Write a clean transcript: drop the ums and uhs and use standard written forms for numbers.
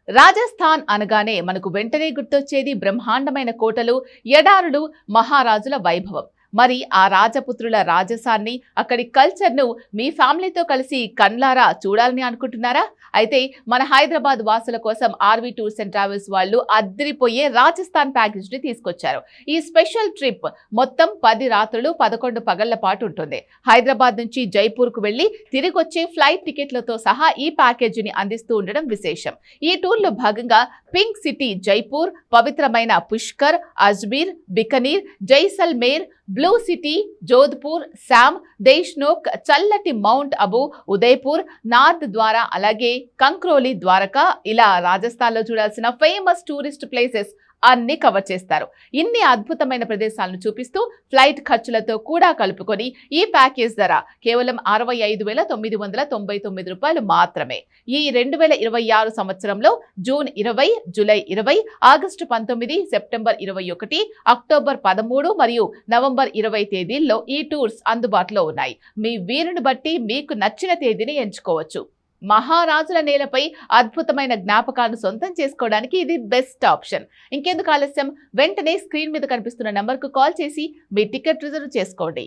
రాజస్థాన్ అనగానే మనకు వెంటనే గుర్తొచ్చేది బ్రహ్మాండమైన కోటలు, ఎడారులు, మహారాజుల వైభవం. మరి ఆ రాజపుత్రుల రాజసాన్ని, అక్కడి కల్చర్ను మీ ఫ్యామిలీతో కలిసి కన్లారా చూడాలని అనుకుంటున్నారా? అయితే మన హైదరాబాద్ వాసుల కోసం ఆర్వీ టూర్స్ అండ్ ట్రావెల్స్ వాళ్ళు అద్దరిపోయే రాజస్థాన్ ప్యాకేజ్ ని తీసుకొచ్చారు. ఈ స్పెషల్ ట్రిప్ మొత్తం 10 రాత్రులు 11 పగళ్ల పాటు ఉంటుంది. హైదరాబాద్ నుంచి జైపూర్ కు వెళ్లి తిరిగి వచ్చే ఫ్లైట్ టికెట్లతో సహా ఈ ప్యాకేజీని అందిస్తూ ఉండడం విశేషం. ఈ టూర్ లో భాగంగా పింక్ సిటీ జైపూర్, పవిత్రమైన పుష్కర్, అజ్మీర్, బికనీర్, జైసల్మేర్, బ్లూ సిటీ జోధ్పూర్, శామ్, దేశ్నోక్, చల్లటి మౌంట్ అబు, ఉదయపూర్, నార్త్ ద్వారా, అలాగే కంక్రోలి, ద్వారకా, ఇలా రాజస్థాన్ లో చూడాల్సిన ఫేమస్ టూరిస్ట్ ప్లేసెస్ అన్ని కవర్ చేస్తారు. ఇన్ని అద్భుతమైన ప్రదేశాలను చూపిస్తూ ఫ్లైట్ ఖర్చులతో కూడా కలుపుకొని ఈ ప్యాకేజ్ ధర కేవలం 65,999 రూపాయలు మాత్రమే. ఈ 2026 సంవత్సరంలో June 20, July 20, August 19, September 21, October 13 మరియు నవంబర్ 20 తేదీల్లో ఈ టూర్స్ అందుబాటులో ఉన్నాయి. మీ వీలుని బట్టి మీకు నచ్చిన తేదీని ఎంచుకోవచ్చు. మహారాజుల నేలపై అద్భుతమైన జ్ఞాపకాలను సొంతం చేసుకోవడానికి ఇది బెస్ట్ ఆప్షన్. ఇంకెందుకు ఆలస్యం, వెంటనే స్క్రీన్ మీద కనిపిస్తున్న నంబర్కు కాల్ చేసి మీ టికెట్ రిజర్వ్ చేసుకోండి.